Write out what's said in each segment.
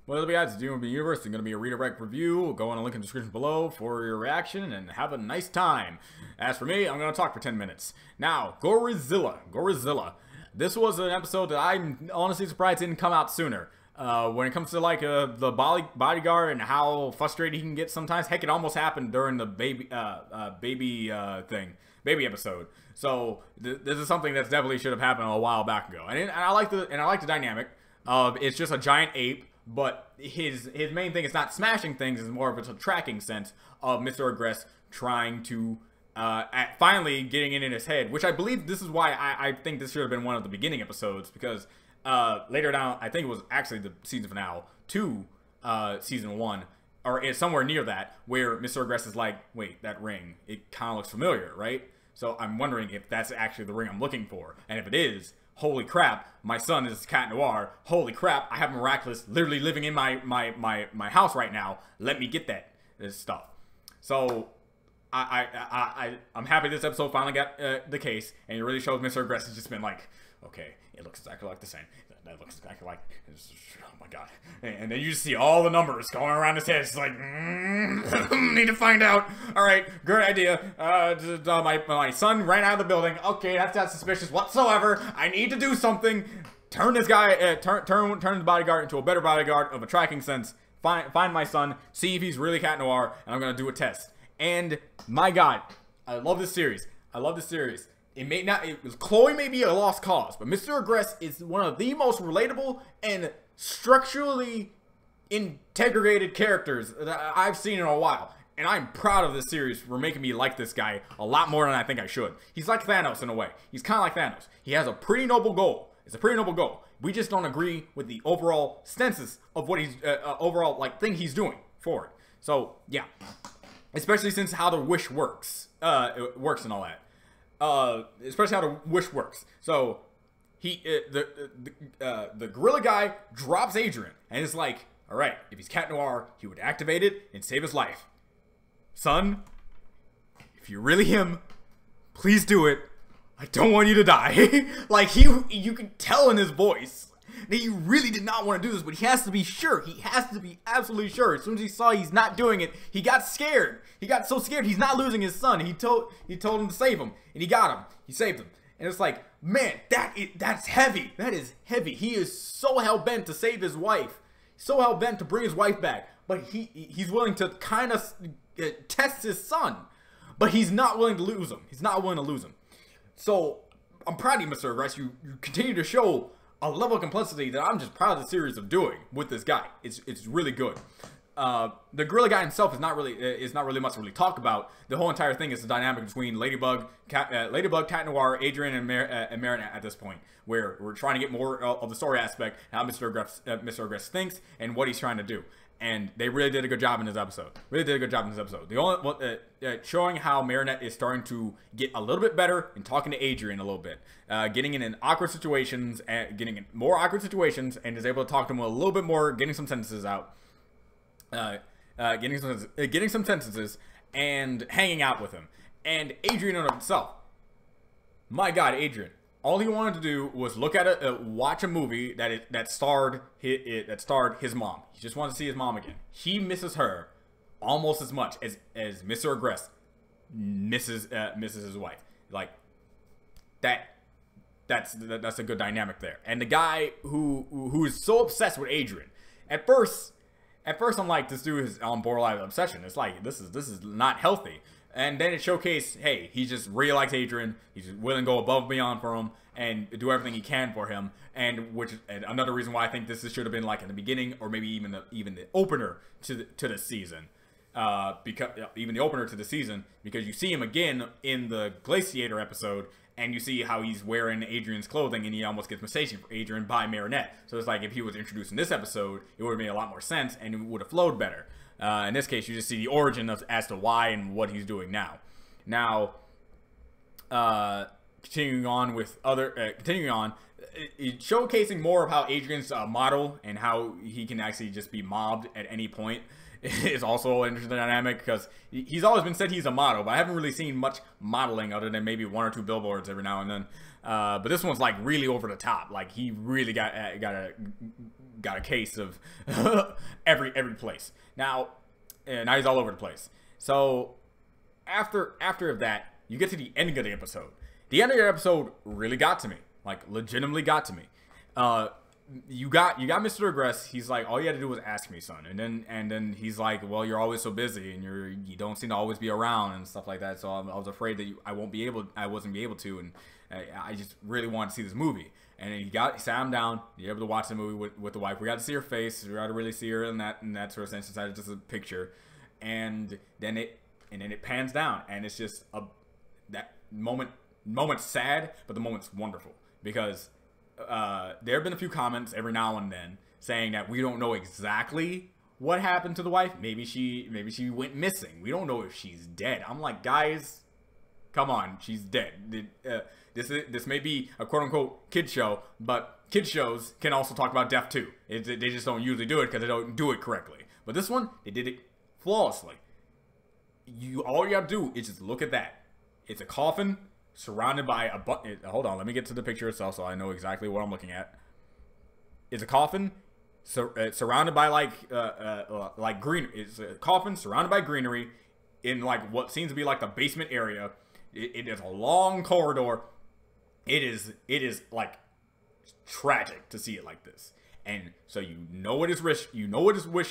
What up, guys? It's DMB Universe. It's going to be a redirect review. Go on a link in the description below for your reaction and have a nice time. As for me, I'm going to talk for 10 minutes. Now, Gorizilla. This was an episode that I'm honestly surprised didn't come out sooner. When it comes to like the bodyguard and how frustrated he can get sometimes, heck, it almost happened during the baby episode. So this is something that definitely should have happened a while back ago. And I like the dynamic of it's just a giant ape. But his main thing is not smashing things, it's more of a tracking sense of Mr. Aggress trying to, finally getting it in his head, which I believe this is why I think this should have been one of the beginning episodes, because later down, I think it was actually the season finale to season 1, or it's somewhere near that, where Mr. Aggress is like, wait, that ring, it kind of looks familiar, right? So I'm wondering if that's actually the ring I'm looking for, and if it is, holy crap, my son is Cat Noir. Holy crap, I have Miraculous literally living in my house right now. Let me get this stuff. So I'm happy this episode finally got the case, and it really shows Mr. Aggress has just been like, okay, it looks exactly like the same. That looks exactly like, oh my god. And then you just see all the numbers going around his head. It's like, need to find out. All right, good idea. My son ran out of the building. Okay, that's not suspicious whatsoever. I need to do something. Turn this guy, turn the bodyguard into a better bodyguard of a tracking sense. Find my son, see if he's really Cat Noir, and I'm gonna do a test. And my god, I love this series. Chloe may be a lost cause, but Mr. Aggress is one of the most relatable and structurally integrated characters that I've seen in a while. And I'm proud of this series for making me like this guy a lot more than I think I should. He's like Thanos in a way. He's kind of like Thanos. He has a pretty noble goal. It's a pretty noble goal. We just don't agree with the overall stances of what he's, overall, like, thing he's doing forward. So, yeah. Especially since how the wish works. It works and all that. Especially how the wish works. So the gorilla guy drops Adrian and it's like, all right, if he's Cat Noir, he would activate it and save his life. Son, if you're really him, please do it. I don't want you to die. Like you can tell in his voice that he really did not want to do this, but he has to be sure. He has to be absolutely sure. As soon as he saw he's not doing it, he got scared. He got so scared he's not losing his son. He told him to save him, and he got him. He saved him. And it's like, man, that's heavy. That is heavy. He is so hell-bent to save his wife. So hell-bent to bring his wife back. But he's willing to kind of test his son. But he's not willing to lose him. He's not willing to lose him. So, I'm proud of you, Mr. Aggress. You continue to show a level of complexity that I'm just proud of the series of doing with this guy. It's really good. The gorilla guy himself is not really much to really talk about. The whole entire thing is the dynamic between Ladybug, Cat Noir, Adrian, and Marinette at this point, where we're trying to get more of the story aspect, how Mr. Aggress thinks, and what he's trying to do. And they really did a good job in this episode. The only showing how Marinette is starting to get a little bit better and talking to Adrian a little bit, getting in awkward situations, and getting in more awkward situations, and is able to talk to him a little bit more, getting some sentences out, getting some sentences, and hanging out with him. And Adrian in himself, my God, Adrian. All he wanted to do was look at watch a movie that starred his mom. He just wanted to see his mom again. He misses her almost as much as Mr. Aggress misses his wife. Like that's a good dynamic there. And the guy who is so obsessed with Adrian, at first I'm like, this dude is on borderline obsession. It's like this is not healthy. And then it showcased, hey, he just really likes Adrian. He's willing to go above and beyond for him and do everything he can for him. And another reason why I think this should have been like in the beginning, or maybe even the opener to the season, because you see him again in the Glaciator episode, and you see how he's wearing Adrian's clothing, and he almost gets mistaken for Adrian by Marinette. So it's like if he was introduced in this episode, it would have made a lot more sense and it would have flowed better. In this case, you just see the origin as to why and what he's doing now. Now, continuing on, showcasing more of how Adrian's a model and how he can actually just be mobbed at any point is also an interesting dynamic, because he's always been said he's a model, but I haven't really seen much modeling other than maybe 1 or 2 billboards every now and then. But this one's like really over the top. Like he really got a case of every place. Now he's all over the place. So after that, you get to the ending of the episode. The end of the episode really got to me. Like, legitimately got to me. You got Mr. Regress. He's like, all you had to do was ask me, son. And then he's like, well, you're always so busy, and you don't seem to always be around and stuff like that. So I was afraid that I wasn't be able to, and I just really wanted to see this movie. And then he sat him down. You're able to watch the movie with the wife. We got to see her face. We got to really see her in that sort of sense. It's just a picture, and then it pans down, and it's just that moment's sad, but the moment's wonderful, because there have been a few comments every now and then saying that we don't know exactly what happened to the wife. Maybe she went missing. We don't know if she's dead. I'm like, guys, come on, she's dead. This may be a quote-unquote kid show, but kid shows can also talk about death too. They just don't usually do it because they don't do it correctly. But this one, they did it flawlessly. All you have to do is just look at that. It's a coffin surrounded by a hold on, let me get to the picture itself so I know exactly what I'm looking at. It's a coffin surrounded by like green. It's a coffin surrounded by greenery in like what seems to be like the basement area. It is a long corridor. It is like tragic to see it like this. And so you know what his wish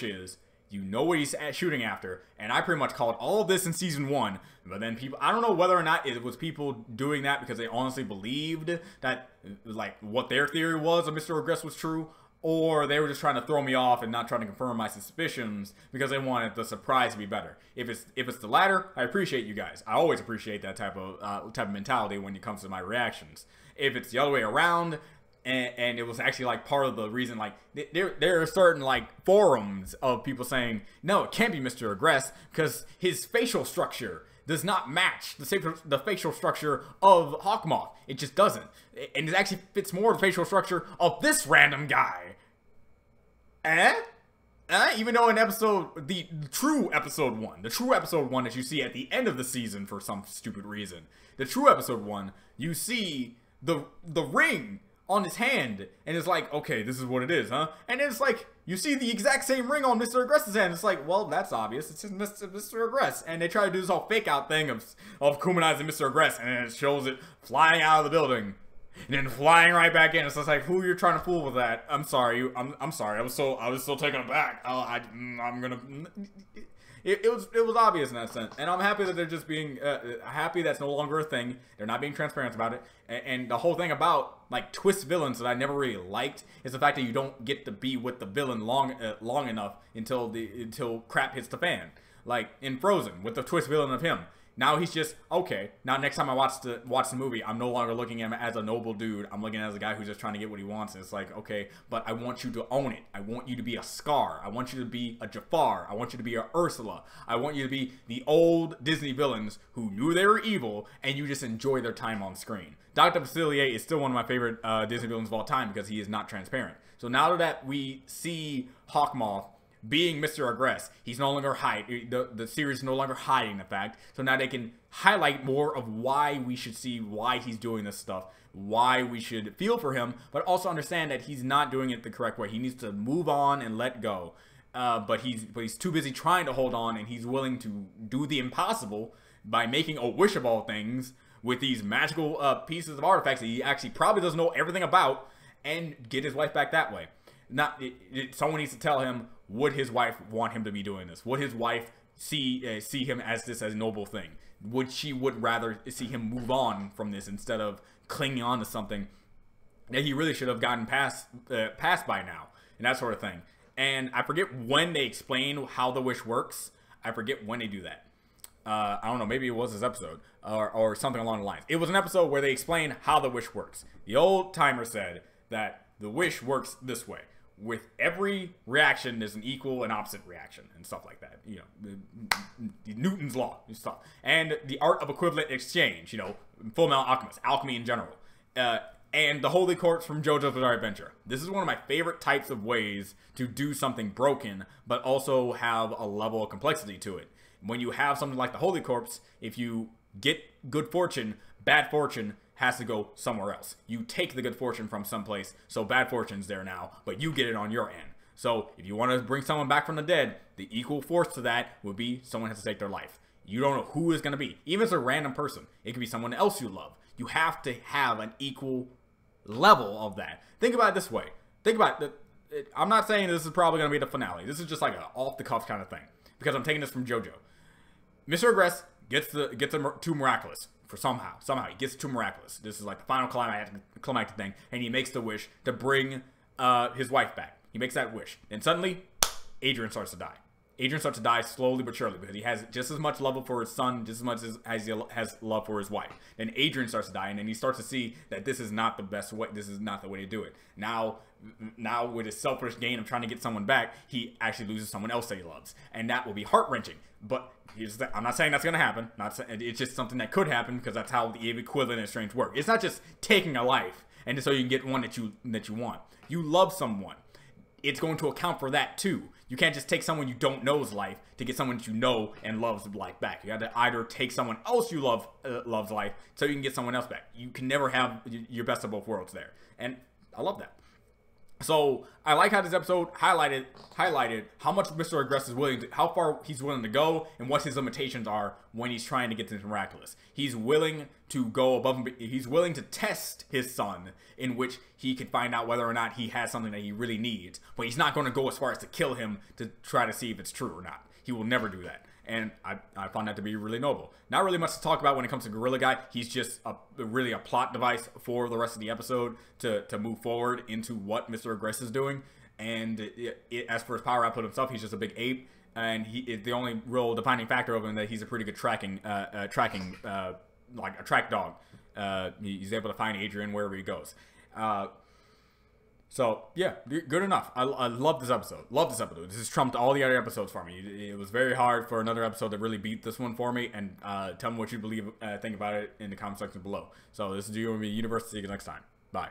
is. You know what he's shooting after, and I pretty much called all of this in season 1. But then people, I don't know whether or not it was people doing that because they honestly believed that like what their theory was of Mr. Regress was true, or they were just trying to throw me off and not trying to confirm my suspicions because they wanted the surprise to be better. If it's the latter, I appreciate you guys. I always appreciate that type of mentality when it comes to my reactions. If it's the other way around, and it was actually like part of the reason, like there are certain like forums of people saying, no, it can't be Mr. Regress because his facial structure does not match the facial structure of Hawkmoth. It just doesn't. And it actually fits more the facial structure of this random guy. Even though in the true episode 1 that you see at the end of the season for some stupid reason, the true episode 1, you see the ring on his hand, and it's like, okay, this is what it is, huh? And then it's like, you see the exact same ring on Mr. Regress's hand. It's like, well, that's obvious. It's just Mr. Regress. And they try to do this whole fake out thing of Kumanizing Mr. Regress, and then it shows it flying out of the building, and then flying right back in. It's just like, who you're trying to fool with that? I'm sorry. I'm sorry. I was still taken aback. I'm gonna. It was obvious in that sense, and I'm happy that they're just being happy that's no longer a thing. They're not being transparent about it, and the whole thing about like twist villains that I never really liked is the fact that you don't get to be with the villain long enough until crap hits the fan. Like in Frozen with the twist villain of him. Now he's just, okay, now next time I watch the movie, I'm no longer looking at him as a noble dude. I'm looking at him as a guy who's just trying to get what he wants. And it's like, okay, but I want you to own it. I want you to be a Scar. I want you to be a Jafar. I want you to be a Ursula. I want you to be the old Disney villains who knew they were evil, and you just enjoy their time on screen. Dr. Facilier is still one of my favorite Disney villains of all time because he is not transparent. So now that we see Hawkmoth being Mr. Regress, he's no longer the series is no longer hiding the fact. So now they can highlight more of why we should see why he's doing this stuff, why we should feel for him, but also understand that he's not doing it the correct way. He needs to move on and let go. But he's too busy trying to hold on, and he's willing to do the impossible by making a wish of all things with these magical pieces of artifacts that he actually probably doesn't know everything about, and get his wife back that way. Someone needs to tell him, would his wife want him to be doing this? Would his wife see him as this as a noble thing? Would she rather see him move on from this instead of clinging on to something that he really should have gotten past by now, and that sort of thing. And I forget when they explain how the wish works. I forget when they do that. I don't know, maybe it was this episode or something along the lines. It was an episode where they explain how the wish works. The old timer said that the wish works this way. With every reaction, there's an equal and opposite reaction and stuff like that. You know, Newton's law and stuff. And the art of equivalent exchange, you know, Full Metal Alchemist, alchemy in general. and the Holy Corpse from JoJo's Bizarre Adventure. This is one of my favorite types of ways to do something broken, but also have a level of complexity to it. When you have something like the Holy Corpse, if you get good fortune, bad fortune has to go somewhere else. You take the good fortune from someplace, so bad fortune's there now, but you get it on your end. So if you want to bring someone back from the dead, the equal force to that would be someone has to take their life. You don't know who is going to be. Even if it's a random person, it could be someone else you love. You have to have an equal level of that. Think about it this way. Think about it. I'm not saying this is probably going to be the finale. This is just like an off-the-cuff kind of thing, because I'm taking this from JoJo. Mr. Regress gets to Miraculous for somehow he gets to Miraculous. This is like the final climactic thing, and he makes the wish to bring his wife back. He makes that wish, and suddenly Adrian starts to die. Adrian starts to die slowly but surely, because he has just as much love for his son, just as much as he has love for his wife. And Adrian starts to die, and then he starts to see that this is not the best way. This is not the way to do it. Now with his selfish gain of trying to get someone back, he actually loses someone else that he loves, and that will be heart-wrenching. But I'm not saying that's going to happen. It's just something that could happen, because that's how the equivalent and strange work. It's not just taking a life, and so you can get one that you want. You love someone. It's going to account for that too. You can't just take someone you don't know's life to get someone that you know and loves life back. You got to either take someone else you loves life so you can get someone else back. You can never have your best of both worlds there, and I love that. So I like how this episode highlighted how much Mr. Regress is how far he's willing to go, and what his limitations are when he's trying to get to the Miraculous. He's willing to go above. He's willing to test his son, in which he can find out whether or not he has something that he really needs. But he's not going to go as far as to kill him to try to see if it's true or not. He will never do that. And I found that to be really noble. Not really much to talk about when it comes to Gorilla Guy. He's just really a plot device for the rest of the episode to move forward into what Mr. Regress is doing. And as for his power output himself, he's just a big ape. And the only real defining factor of him that he's a pretty good like a track dog. He's able to find Adrian wherever he goes. So, yeah, good enough. I love this episode. This has trumped all the other episodes for me. It was very hard for another episode to really beat this one for me. And tell me what you think about it in the comment section below. So, this is UMB Universe. See you next time. Bye.